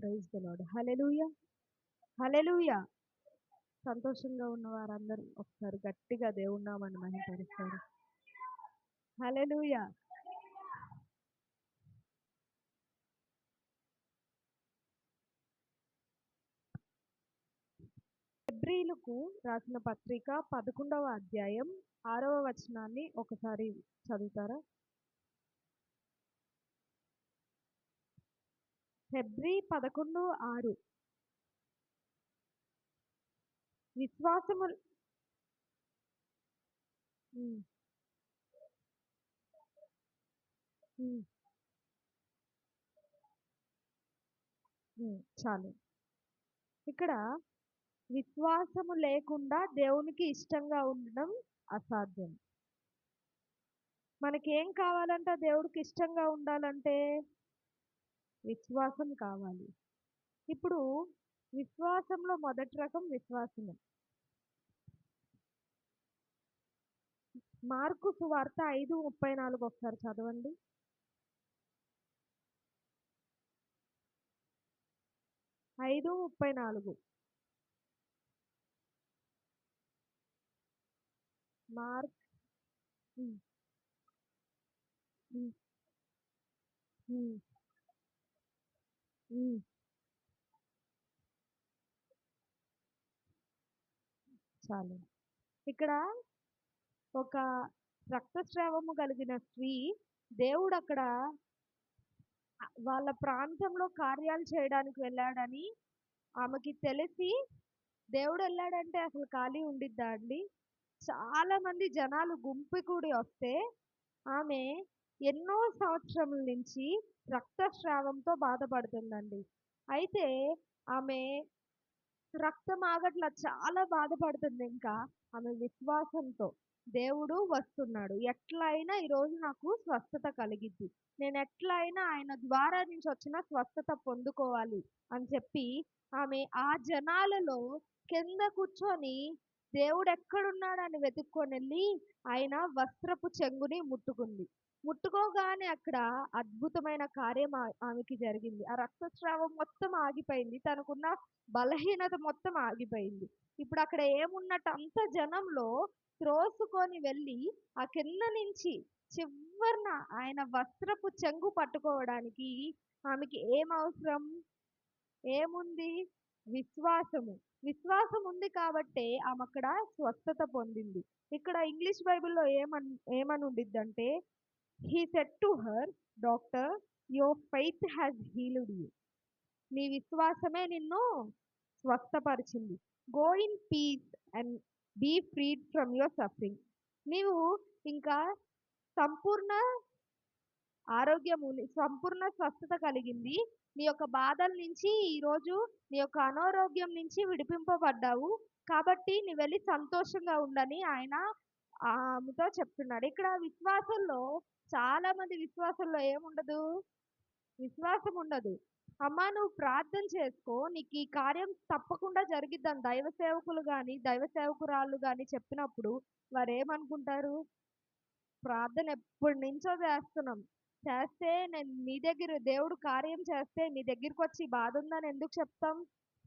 Praise the lord. Hallelujah! Hallelujah! సంతోషంగా ఉన్న వారందరూ ఒకసారి గట్టిగా దేవుని నామాన్ని మహిమపరుస్తారు. హల్లెలూయా! హెబ్రీయులకు రాసిన పత్రిక 11వ అధ్యాయం 6వ వచనాన్ని ఒకసారి చదువుతారా? హెబ్రీ 11:6 విశ్వాసము హ్మ్. హ్మ్. చాలు. ఇక్కడ విశ్వాసము లేకుండా దేవునికి ఇష్టంగా ఉండడం అసాధ్యం. మనకేం కావాలంట దేవుడికి ఇష్టంగా ఉండాలంటే? విశ్వాసం కావాలి. ఇప్పుడు విశ్వాసంలో మొదటి రకం విశ్వాసము. మార్కు సువార్త 5:34 ఒకసారి చదవండి. 5:34 మార్క్ హ్మ్. హ్మ్. హ్మ్. హ్మ్. చాలు. ఇక్కడ ఒక రక్తస్రావము కలిగిన స్త్రీ దేవుడక్కడ వాళ్ళ ప్రాంతంలో కార్యాలు చేయడానికి వెళ్ళాడని ఆమెకి తెలిసి దేవుడెళ్ళాడంటే అసలు ఖాళీ ఉండిద్దా అండి? చాలా మంది జనాలు గుంపుకూడి వస్తే ఆమె ఎన్నో సంవత్సరముల నుంచి రక్తస్రావంతో బాధపడుతుందండి. అయితే ఆమె రక్తం ఆగట్ల చాలా బాధపడుతుంది ఇంకా. ఆమె విశ్వాసంతో దేవుడు వస్తున్నాడు. ఎట్లైనా ఈరోజు నాకు స్వస్థత కలిగిద్ది. నేనెట్లైనా ఆయన ద్వారా నుంచి వచ్చిన స్వస్థత పొందుకోవాలి అని చెప్పి ఆమె ఆ జనాలలో కింద కూర్చొని దేవుడెక్కడున్నాడని వెతుక్కొనెళ్ళి ఆయన వస్త్రపు చెంగుని ముట్టుకుంది. ముట్టుకోగానే అక్కడ అద్భుతమైన కార్యం ఆమెకి జరిగింది. ఆ రక్తస్రావం మొత్తం ఆగిపోయింది. తనకున్న బలహీనత మొత్తం ఆగిపోయింది. ఇప్పుడు అక్కడ ఏమున్నట్టు అంత జనంలో త్రోసుకొని వెళ్ళి ఆ కింద నుంచి చివరన ఆయన వస్త్రపు చెంగు పట్టుకోవడానికి ఆమెకి ఏమవసరం? ఏముంది? విశ్వాసము. విశ్వాసం ఉంది కాబట్టే ఆమక్కడ స్వస్థత పొందింది. ఇక్కడ ఇంగ్లీష్ బైబిల్‌లో ఏమని ఉండిద్దంటే, he said to her, doctor, your faith has healed you. నీ విశ్వాసమే నిన్ను స్వస్థపరిచింది. Go in peace and be freed from your suffering. నీవు ఇంకా సంపూర్ణ సంపూర్ణ స్వస్థత కలిగింది. నీ యొక్క బాధల నుంచి ఈరోజు నీ యొక్క అనారోగ్యం నుంచి విడిపింపబడ్డావు. కాబట్టి నీవెళ్ళి సంతోషంగా ఉండని ఆయన ఆమెతో చెప్తున్నాడు. ఇక్కడ విశ్వాసంలో చాలా మంది విశ్వాసంలో ఏముండదు? విశ్వాసం ఉండదు. అమ్మా నువ్వు ప్రార్థన చేసుకో. నీకు ఈ కార్యం తప్పకుండా జరిగిద్దని దైవ సేవకులు గాని, దైవ సేవకురాళ్ళు గాని చెప్పినప్పుడు వారేమనుకుంటారు? ప్రార్థన ఎప్పటినుంచో చేస్తున్నాం. చేస్తే నేను మీ దగ్గర దేవుడు కార్యం చేస్తే మీ దగ్గరికొచ్చి బాధ ఉందని ఎందుకు చెప్తాం?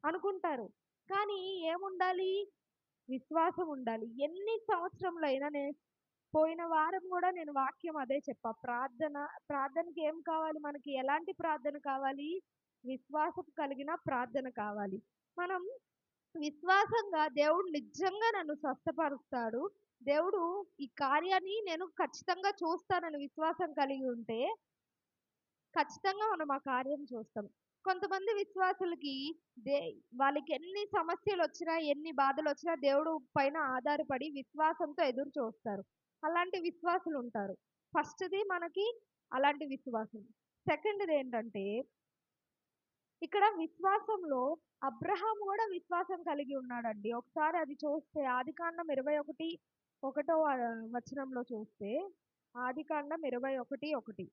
అనుకుంటారు. కానీ ఏముండాలి? విశ్వాసం ఉండాలి. ఎన్ని సంవత్సరములైనా పోయిన వారం గూడా నేను వాక్యం అదే చెప్పా. ప్రార్థనకి ఏం కావాలి మనకి? ఎలాంటి ప్రార్థన కావాలి? విశ్వాసం కలిగిన ప్రార్థన కావాలి. మనం విశ్వాసంగా దేవుడు నిజంగా నన్ను స్వస్థపరుస్తాడు. దేవుడు ఈ కార్యాన్ని నేను ఖచ్చితంగా చూస్తానని విశ్వాసం కలిగి ఉంటే, ఖచ్చితంగా మనం ఆ కార్యం చూస్తాం. కొంతమంది విశ్వాసులకి దే వాళ్ళకి ఎన్ని సమస్యలొచ్చినా, ఎన్ని బాధలొచ్చినా దేవుడు పైన ఆధారపడి విశ్వాసంతో ఎదురు చూస్తారు. అలాంటి విశ్వాసులుంటారు. ఫస్ట్‌ది మనకి అలాంటి విశ్వాసం. సెకండ్‌దేంటంటే, ఇక్కడ విశ్వాసంలో అబ్రహాము గూడా విశ్వాసం కలిగి ఉన్నాడండి. ఒకసారి అది చూస్తే ఆదికాండం 21 ఒకటో వచనంలో చూస్తే ఆదికాండం 21:1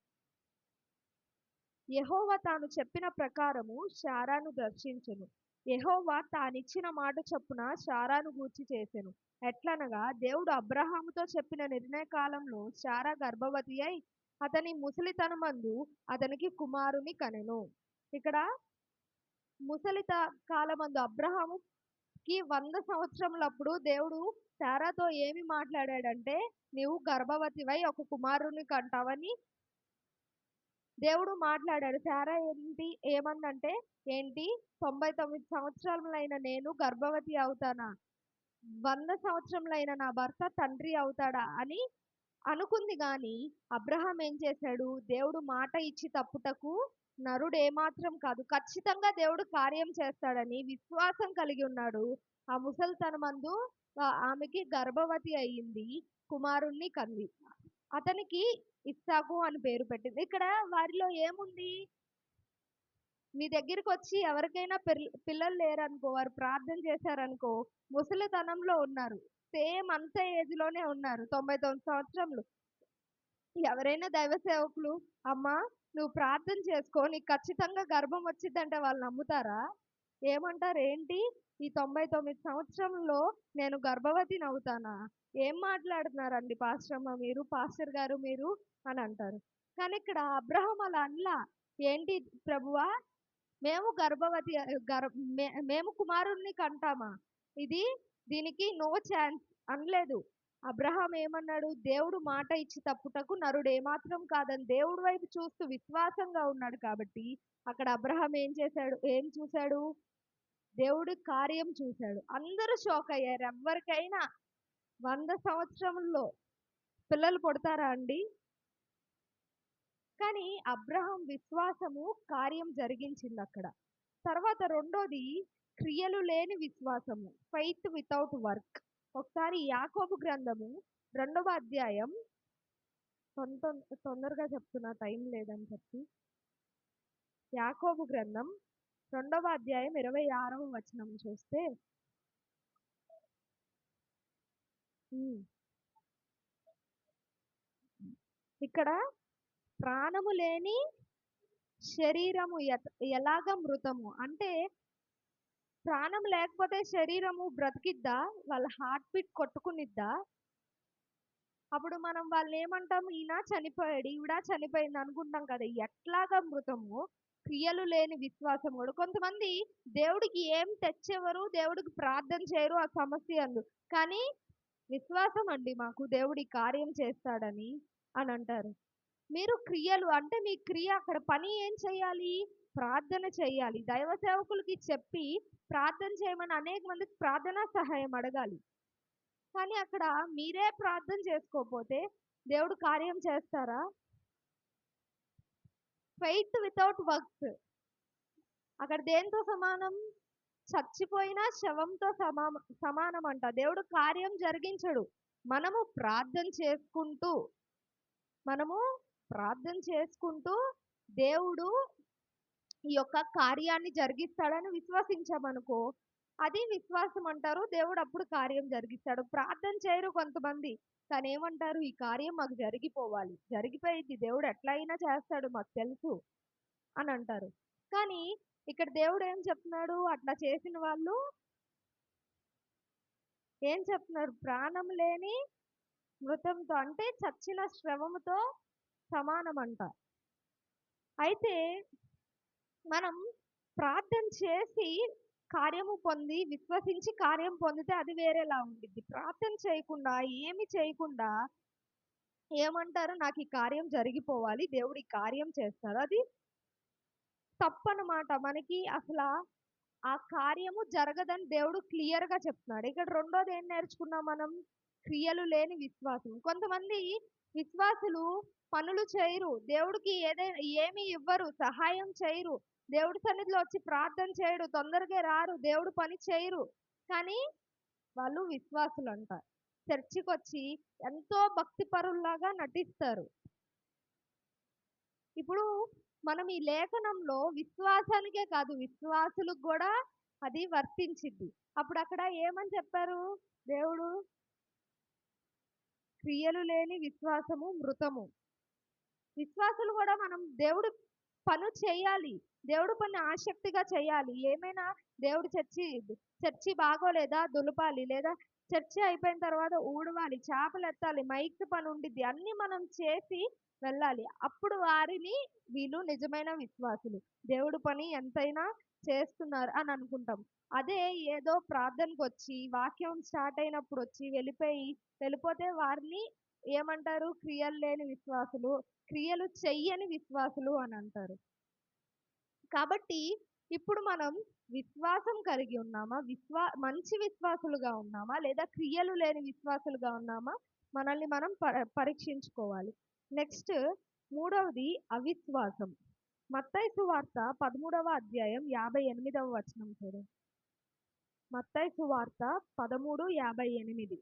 యెహోవా తాను చెప్పిన ప్రకారము శారాను దర్శించెను. యెహోవా తానిచ్చిన మాట చొప్పున శారాను గూర్చి చేసెను. ఎట్లనగా దేవుడు అబ్రహాముతో చెప్పిన నిర్ణయ కాలంలో శారా గర్భవతి అయి అతని ముసలితనమందు అతనికి కుమారుని కనెను. ఇక్కడ కాలమందు అబ్రహాముకి 100 సంవత్సరములప్పుడు దేవుడు శారాతో ఏమి మాట్లాడాడంటే, నీవు గర్భవతివై ఒక కుమారుని కంటావని దేవుడు మాట్లాడాడు. శారా ఏమందంటే, ఏంటి 99 సంవత్సరములైన నేను గర్భవతి అవుతానా? 100 సంవత్సరములైన నా భర్త తండ్రి అవుతాడా అని అనుకుంది గాని, అబ్రహాం ఏం చేశాడు? దేవుడు మాట ఇచ్చి తప్పుటకు నరుడు ఏమాత్రం కాదు. ఖచ్చితంగా దేవుడు కార్యం చేస్తాడని విశ్వాసం కలిగి ఉన్నాడు. ఆ ముసలితనమందు ఆమెకి గర్భవతి అయ్యింది. కుమారుణ్ణి కంది. అతనికి ఇస్సాకు అని పేరు పెట్టింది. ఇక్కడ వారిలో ఏముంది? మీ దగ్గరికొచ్చి ఎవరికైనా పిల్లలు లేరనుకో, వారు ప్రార్థన చేశారనుకో, ముసలితనంలో ఉన్నారు. సేమ్ అంత ఏజ్‌లోనే ఉన్నారు. 99 సంవత్సరములు. ఎవరైనా దైవ సేవకులు, అమ్మా నువ్వు ప్రార్థన చేసుకో, నీకు ఖచ్చితంగా గర్భం వచ్చిద్దంటే వాళ్ళు నమ్ముతారా? ఏమంటారు? ఏంటి ఈ 99 సంవత్సరంలో నేను గర్భవతినవుతానా? ఏం మాట్లాడుతున్నారండి పాస్టర్ గారు మీరు అని అంటారు. కానీ ఇక్కడ అబ్రహాం అలా అనలా. ఏంటి ప్రభువా, మేము గర్భవతి మేము కుమారుణ్ణి కంటామా? దీనికి నో ఛాన్స్ అనలేదు. అబ్రహాం ఏమన్నాడు? దేవుడు మాట ఇచ్చి తప్పుటకు నరుడు ఏమాత్రం కాదని దేవుడి వైపు చూస్తూ విశ్వాసంగా ఉన్నాడు కాబట్టి అక్కడ అబ్రహాం ఏం చూశాడు? దేవుడి కార్యం చూశాడు. అందరూ షాక్ అయ్యారు. ఎవరికైనా 100 సంవత్సరముల్లో పిల్లలు పుడతారా అండి? కానీ అబ్రహాం విశ్వాసము కార్యం జరిగించింది అక్కడ. తర్వాత రెండోది క్రియలు లేని విశ్వాసము, ఫెయిత్ వితౌట్ వర్క్. ఒకసారి యాకోబు గ్రంథము 2వ అధ్యాయం, తొందరగా చెప్తున్నా టైం లేదని చెప్పి. యాకోబు గ్రంథం 2వ అధ్యాయం 26వ వచనం చూస్తే, ఇక్కడ ప్రాణము లేని శరీరము ఎలాగ మృతము అంటే, ప్రాణం లేకపోతే శరీరము బ్రతికిద్దా? వాళ్ళ హార్ట్ బీట్ కొట్టుకునిద్దా? అప్పుడు మనం వాళ్ళని ఏమంటాం? ఈయన చనిపోయాడు, ఈవిడ చనిపోయింది అనుకుంటాం కదా. ఎట్లాగా మృతము? క్రియలు లేని విశ్వాసం కూడా. కొంతమంది దేవుడికి ఏం తెచ్చేవారు, దేవుడికి ప్రార్థన చేయరు ఆ సమస్య అందు, కానీ విశ్వాసం అండి మాకు దేవుడి కార్యం చేస్తాడని అని అంటారు. మీరు క్రియలు అంటే మీ క్రియ అక్కడ పని ఏం చేయాలి? ప్రార్థన చేయాలి. దైవ సేవకులకి చెప్పి ప్రార్థన చేయమని అనేక మందికి ప్రార్థనా సహాయం అడగాలి. కానీ అక్కడ మీరే ప్రార్థన చేసుకోకపోతే దేవుడు కార్యం చేస్తారా? ఫెయిత్ వితౌట్ వర్క్స్ అక్కడ దేంతో సమానం? చచ్చిపోయిన శవంతో సమానం అంట. దేవుడు కార్యం జరిగించడు. మనము ప్రార్థన చేసుకుంటూ దేవుడు ఈ యొక్క కార్యాన్ని జరిగిస్తాడని విశ్వసించామనుకో, అది విశ్వాసం అంటారు. దేవుడు అప్పుడు కార్యం జరిగిస్తాడు. ప్రార్థన చేయరు కొంతమంది, కానీ ఏమంటారు? ఈ కార్యం మాకు జరిగిపోవాలి, జరిగిపోయింది, దేవుడు ఎట్లయినా చేస్తాడు, మాకు తెలుసు అని అంటారు. కానీ ఇక్కడ దేవుడు ఏం చెప్తున్నాడు? అట్లా చేసిన వాళ్ళు ఏం చెప్తున్నారు? ప్రాణం లేని మృతంతో అంటే చచ్చిన శ్రవముతో సమానమంట. అయితే మనం ప్రార్థన చేసి కార్యము పొంది విశ్వసించి కార్యం పొందితే అది వేరేలా ఉండిద్ది. ప్రార్థన చేయకుండా ఏమి చేయకుండా ఏమంటారు? నాకు ఈ కార్యం జరిగిపోవాలి, దేవుడు ఈ కార్యం చేస్తాడు, అది తప్పనమాట. మనకి అసలు ఆ కార్యము జరగదని దేవుడు క్లియర్గా చెప్తున్నాడు. ఇక్కడ రెండోది ఏం నేర్చుకున్నాం మనం? క్రియలు లేని విశ్వాసం. కొంతమంది విశ్వాసులు పనులు చేయరు, దేవుడికి ఏమి ఇవ్వరు, సహాయం చేయరు, దేవుడి సన్నిధిలో వచ్చి ప్రార్థన చేయడు, తొందరగా రారు, దేవుడు పని చేయరు, కానీ వాళ్ళు విశ్వాసులు అంట. చర్చికి వచ్చి ఎంతో భక్తి పరుల్లాగా నటిస్తారు. ఇప్పుడు మనం ఈ లేఖనంలో విశ్వాసానికే కాదు, విశ్వాసులకు కూడా అది వర్తించిద్ది. అప్పుడు అక్కడ ఏమని చెప్పారు దేవుడు? క్రియలు లేని విశ్వాసము మృతము. విశ్వాసులు కూడా మనం దేవుడు పని చేయాలి, దేవుడు పని ఆసక్తిగా చేయాలి. ఏమైనా దేవుడు చర్చి బాగోలేదా దులపాలి, లేదా చర్చ అయిపోయిన తర్వాత ఊడవాలి, చేపలెత్తాలి, మైక్ పని ఉండిద్ది. అన్నీ మనం చేసి వెళ్ళాలి. అప్పుడు వారిని వీళ్ళు నిజమైన విశ్వాసులు. దేవుడు పని ఎంతైనా చేస్తున్నారు అని అనుకుంటాం. అదే ఏదో ప్రార్థనకొచ్చి, వాక్యం స్టార్ట్ అయినప్పుడొచ్చి వెళ్ళిపోతే వారిని ఏమంటారు? క్రియలు లేని విశ్వాసులు, క్రియలు చెయ్యని విశ్వాసులు అని అంటారు. కాబట్టి ఇప్పుడు మనం విశ్వాసం కలిగి ఉన్నామా? మంచి విశ్వాసులుగా ఉన్నామా? లేదా క్రియలు లేని విశ్వాసులుగా ఉన్నామా? మనల్ని మనం పరీక్షించుకోవాలి. నెక్స్ట్ మూడవది అవిశ్వాసం. మత్తయి సువార్త 13వ అధ్యాయం 58వ వచనం చూడండి. మత్తయి సువార్త 13:58.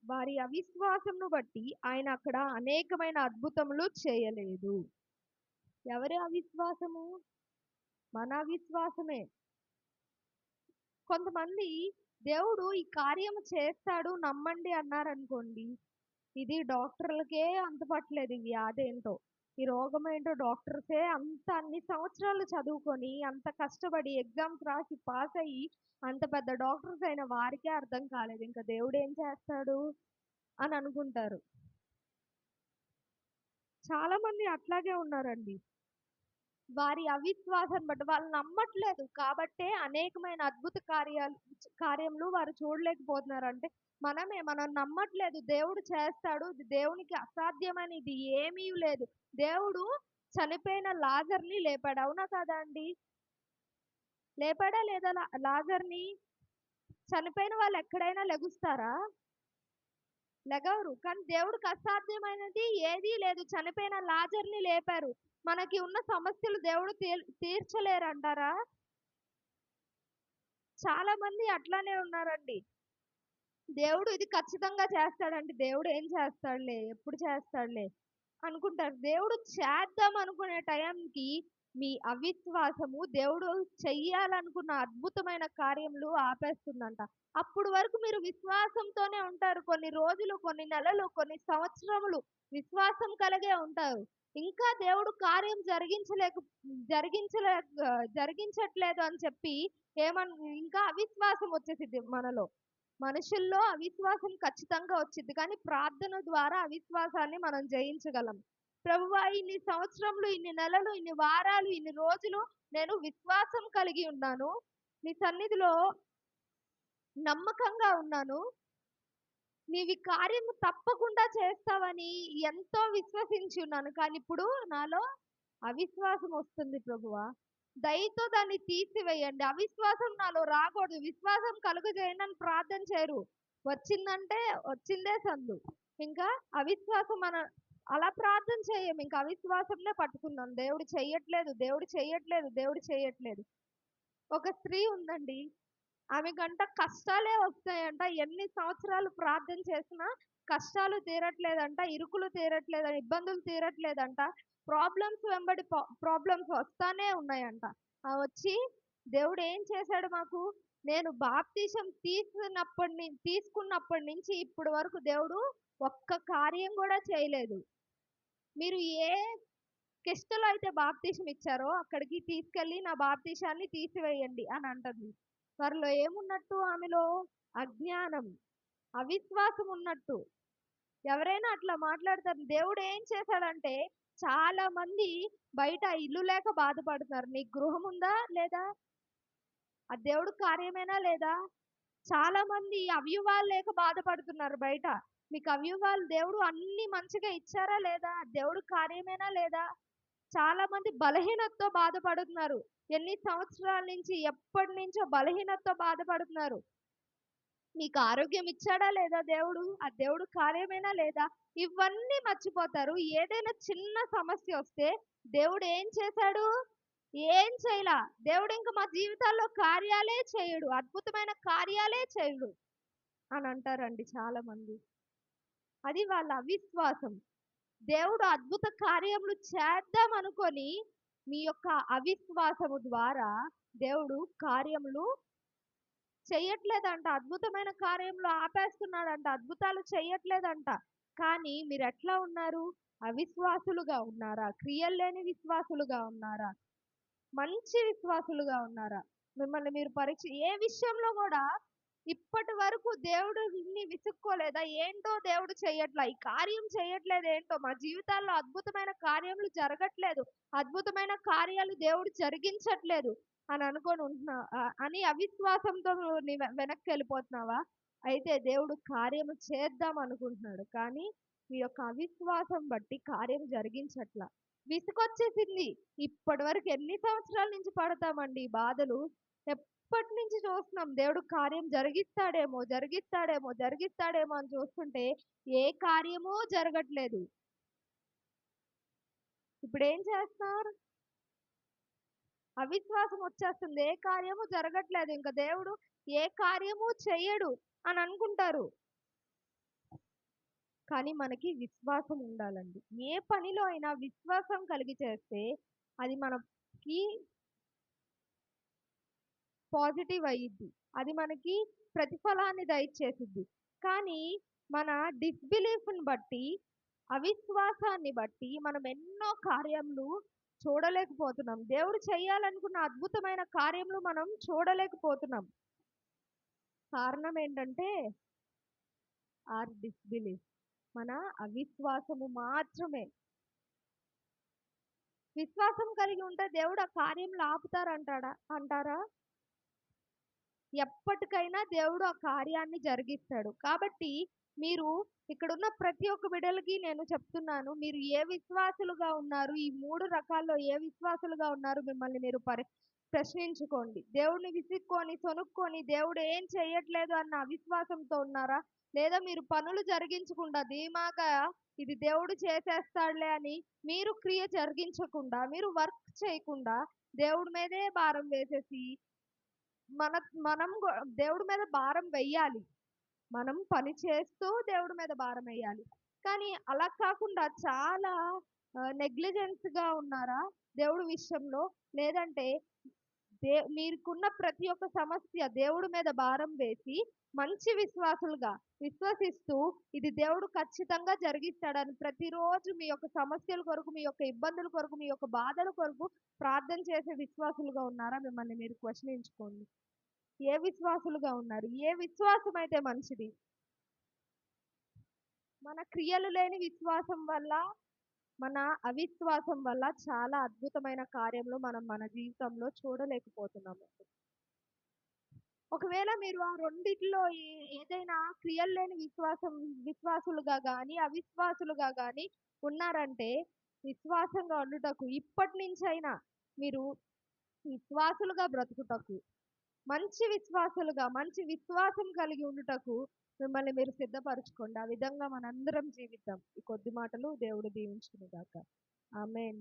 వారి అవిశ్వాసమును బట్టి ఆయన అక్కడ అనేకమైన అద్భుతములు చేయలేదు. ఎవరి అవిశ్వాసము? మన అవిశ్వాసమే. కొంతమంది దేవుడు ఈ కార్యము చేస్తాడు నమ్మండి అన్నారనుకోండి, ఇది డాక్టర్లకే అంతుపట్టలేదు ఈ వ్యాధేంటో, ఈ రోగమేంటో డాక్టర్సే అన్ని సంవత్సరాలు చదువుకొని, అంత కష్టపడి ఎగ్జామ్స్ రాసి పాస్ అయ్యి, అంత పెద్ద డాక్టర్స్ అయిన వారికే అర్థం కాలేదు. ఇంకా దేవుడేం చేస్తాడు అని అనుకుంటారు. చాలామంది అట్లాగే ఉన్నారండి. వారి అవిశ్వాసాన్ని బట్టి వాళ్ళు నమ్మట్లేదు కాబట్టే అనేకమైన అద్భుత కార్యములు వారు చూడలేకపోతున్నారు. అంటే మనం నమ్మట్లేదు దేవుడు చేస్తాడు, ఇది దేవునికి అసాధ్యమనేది ఏమీ లేదు. దేవుడు చనిపోయిన లాజర్‌ని లేపాడు. అవునా కాదా అండి? లేపాడా లేదా లాజర్‌ని? చనిపోయిన వాళ్ళు ఎక్కడైనా లెగుస్తారా? లెగవరు. కానీ దేవుడికి అసాధ్యమైనది ఏదీ లేదు. చనిపోయిన లాజర్‌ని లేపారు. మనకి ఉన్న సమస్యలు దేవుడు తీర్చలేరంటారా? చాలా మంది అట్లానే ఉన్నారండి. దేవుడు ఇది ఖచ్చితంగా చేస్తాడంటే దేవుడు ఏం చేస్తాడులే, ఎప్పుడు చేస్తాడులే అనుకుంటారు. దేవుడు చేద్దాం అనుకునే టైంకి మీ అవిశ్వాసము దేవుడు చెయ్యాలనుకున్న అద్భుతమైన కార్యములు ఆపేస్తుందంట. అప్పుడు వరకు మీరు విశ్వాసంతోనే ఉంటారు. కొన్ని రోజులు, కొన్ని నెలలు, కొన్ని సంవత్సరములు విశ్వాసం కలిగే ఉంటారు. ఇంకా దేవుడు కార్యం జరిగించట్లేదు అని చెప్పి ఇంకా అవిశ్వాసం వచ్చేసిద్ది మనలో. మనుషుల్లో అవిశ్వాసం ఖచ్చితంగా వచ్చిద్ది. కానీ ప్రార్థన ద్వారా అవిశ్వాసాన్ని మనం జయించగలం. ప్రభువా, ఇన్ని సంవత్సరములు, ఇన్ని నెలలు, ఇన్ని వారాలు, ఇన్ని రోజులు నేను విశ్వాసం కలిగి ఉన్నాను. నీ సన్నిధిలో నమ్మకంగా ఉన్నాను. నీవి కార్యము తప్పకుండా చేస్తావని ఎంతో విశ్వసించి ఉన్నాను. కానీ ఇప్పుడు నాలో అవిశ్వాసం వస్తుంది ప్రభువా. దయతో దాన్ని తీసివేయండి. అవిశ్వాసం నాలో రాకూడదు. విశ్వాసం కలుగజేయండి అని ప్రార్థన చేయరు. వచ్చిందంటే వచ్చిందే సందు. ఇంకా అవిశ్వాసం అలా ప్రార్థన చేయం. ఇంకా అవిశ్వాసంనే పట్టుకున్నాం. దేవుడు చెయ్యట్లేదు, దేవుడు చెయ్యట్లేదు, దేవుడు చెయ్యట్లేదు. ఒక స్త్రీ ఉందండి. ఆమెకంట కష్టాలే వస్తాయంట. ఎన్ని సంవత్సరాలు ప్రార్థన చేసినా కష్టాలు తీరట్లేదంట, ఇరుకులు తీరట్లేదంట, ఇబ్బందులు తీరట్లేదంట. ప్రాబ్లమ్స్ వెంబడి ప్రాబ్లమ్స్ వస్తానే ఉన్నాయంట. వచ్చి దేవుడు ఏం చేశాడు మాకు? నేను బాప్తీసం తీసుకున్నప్పటి నుంచి ఇప్పటి వరకు దేవుడు ఒక్క కార్యం కూడా చేయలేదు. మీరు ఏ కిష్టలో అయితే బాప్తీసం ఇచ్చారో అక్కడికి తీసుకెళ్ళి నా బాప్తీసాన్ని తీసివేయండి అని అంటుంది. వారిలో ఏమున్నట్టు? ఆమెలో అజ్ఞానం, అవిశ్వాసం ఉన్నట్టు. ఎవరైనా అట్లా మాట్లాడతారు. దేవుడు ఏం చేశాడంటే, చాలా మంది బయట ఇల్లు లేక బాధపడుతున్నారు. నీకు గృహం ఉందా లేదా? అది దేవుడు కార్యమేనా లేదా? చాలా మంది అవయవాలు లేక బాధపడుతున్నారు బయట. మీకు అవయవాలు దేవుడు అన్ని మంచిగా ఇచ్చారా లేదా? దేవుడు కార్యమేనా లేదా? చాలా మంది బలహీనతతో బాధపడుతున్నారు. ఎన్ని సంవత్సరాల నుంచి, ఎప్పటి నుంచో బలహీనతతో బాధపడుతున్నారు. మీకు ఆరోగ్యం ఇచ్చాడా లేదా దేవుడు? ఆ దేవుడు కార్యమేనా లేదా? ఇవన్నీ మర్చిపోతారు. ఏదైనా చిన్న సమస్య వస్తే దేవుడు ఏం చేశాడు? ఏం చేయలా. దేవుడు ఇంక మా జీవితాల్లో కార్యాలే చేయడు, అద్భుతమైన కార్యాలే చేయడు అని అంటారండి చాలా మంది. అది వాళ్ళ అవిశ్వాసం. దేవుడు అద్భుత కార్యములు చేద్దాం అనుకొని మీ యొక్క అవిశ్వాసము ద్వారా దేవుడు కార్యములు చెయ్యట్లేదంట. అద్భుతమైన కార్యములు ఆపేస్తున్నాడంట. అద్భుతాలు చెయ్యట్లేదంట. కానీ మీరు ఎట్లా ఉన్నారు? అవిశ్వాసులుగా ఉన్నారా? క్రియలు లేని విశ్వాసులుగా ఉన్నారా? మంచి విశ్వాసులుగా ఉన్నారా? మిమ్మల్ని మీరు పరీక్ష ఏ విషయంలో కూడా ఇప్పటి వరకు దేవుడు ఇన్ని విసుక్కోలేదా? ఏంటో దేవుడు చెయ్యట్లా, ఈ కార్యం చెయ్యట్లేదు ఏంటో, మా జీవితాల్లో అద్భుతమైన కార్యములు జరగట్లేదు, అద్భుతమైన కార్యాలు దేవుడు జరిగించట్లేదు అని అనుకోని అని అవిశ్వాసంతో నువ్వు వెనక్కి వెళ్ళిపోతున్నావా? అయితే దేవుడు కార్యము చేద్దాం అనుకుంటున్నాడు, కానీ మీ యొక్క అవిశ్వాసం బట్టి కార్యం జరిగించట్లా. విసుగొచ్చేసింది. ఇప్పటి వరకు ఎన్ని సంవత్సరాల నుంచి పడతామండి ఈ బాధలు. ఎప్పటి నుంచి చూస్తున్నాం దేవుడు కార్యం జరిగిస్తాడేమో, జరిగిస్తాడేమో, జరిగిస్తాడేమో అని చూస్తుంటే ఏ కార్యమూ జరగట్లేదు. ఇప్పుడేం చేస్తున్నారు? అవిశ్వాసం వచ్చేస్తుంది. ఏ కార్యము జరగట్లేదు. ఇంక దేవుడు ఏ కార్యము చెయ్యడు అని అనుకుంటారు. కానీ మనకి విశ్వాసం ఉండాలండి. ఏ పనిలో అయినా విశ్వాసం కలిగి చేస్తే అది మనకి పాజిటివ్ అయ్యిద్ది. అది మనకి ప్రతిఫలాన్ని దయచేసిద్ది. కానీ మన డిస్‌బిలీఫ్‌ని బట్టి, అవిశ్వాసాన్ని బట్టి మనం ఎన్నో కార్యములు చూడలేకపోతున్నాం. దేవుడు చేయాలనుకున్న అద్భుతమైన కార్యములు మనం చూడలేకపోతున్నాం. కారణం ఏంటంటే ఆర్ డిస్‌బిలీఫ్. మన అవిశ్వాసము మాత్రమే. విశ్వాసం కలిగి ఉంటే దేవుడు ఆ కార్యములు అంటారా? ఎప్పటికైనా దేవుడు ఆ కార్యాన్ని జరిగిస్తాడు. కాబట్టి మీరు ఇక్కడున్న ప్రతి ఒక్క బిడ్డలకి నేను చెప్తున్నాను. మీరు ఏ విశ్వాసులుగా ఉన్నారు? ఈ 3 రకాల్లో ఏ విశ్వాసులుగా ఉన్నారు? మిమ్మల్ని మీరు ప్రశ్నించుకోండి. దేవుడిని విసుక్కొని, సొనుక్కొని దేవుడు ఏం చేయట్లేదు అన్న అవిశ్వాసంతో ఉన్నారా? లేదా మీరు పనులు జరిగించకుండా ధీమాగా ఇది దేవుడు చేసేస్తాడులే అని మీరు క్రియ జరిగించకుండా, మీరు వర్క్ చేయకుండా దేవుడి మీదే భారం వేసేసి మనం దేవుడి మీద భారం వెయ్యాలి. మనం పని చేస్తూ దేవుడి మీద భారం వెయ్యాలి. కానీ అలా కాకుండా చాలా నెగ్లిజెన్స్‌గా ఉన్నారా దేవుడి విషయంలో? లేదంటే మీకున్న ప్రతి ఒక్క సమస్య దేవుడి మీద భారం వేసి మంచి విశ్వాసులుగా విశ్వసిస్తూ ఇది దేవుడు ఖచ్చితంగా జరిగిస్తాడని ప్రతిరోజు మీ యొక్క సమస్యల కొరకు, మీ యొక్క ఇబ్బందుల కొరకు, మీ యొక్క బాధల కొరకు ప్రార్థన చేసే విశ్వాసులుగా ఉన్నారా? మిమ్మల్ని మీరు ప్రశ్నించుకోండి. ఏ విశ్వాసులుగా ఉన్నారు? ఏ విశ్వాసం అయితే మంచిది? మన క్రియలు లేని విశ్వాసం వల్ల, మన అవిశ్వాసం వల్ల చాలా అద్భుతమైన కార్యములు మనం మన జీవితంలో చూడలేకపోతున్నాము. ఒకవేళ మీరు ఆ రెండిట్లో ఏదైనా క్రియలు లేని విశ్వాసులుగా గాని, అవిశ్వాసులుగా గాని ఉన్నారంటే విశ్వాసంగా ఉండుటకు ఇప్పటి నుంచైనా మీరు విశ్వాసులుగా బ్రతుకుటకు, మంచి విశ్వాసులుగా, మంచి విశ్వాసం కలిగి ఉండుటకు మిమ్మల్ని మీరు సిద్ధపరచుకోండి. ఆ విధంగా మనందరం జీవిద్దాం. ఈ కొద్ది మాటలు దేవుడు దీవించును గాక. ఆమేన్.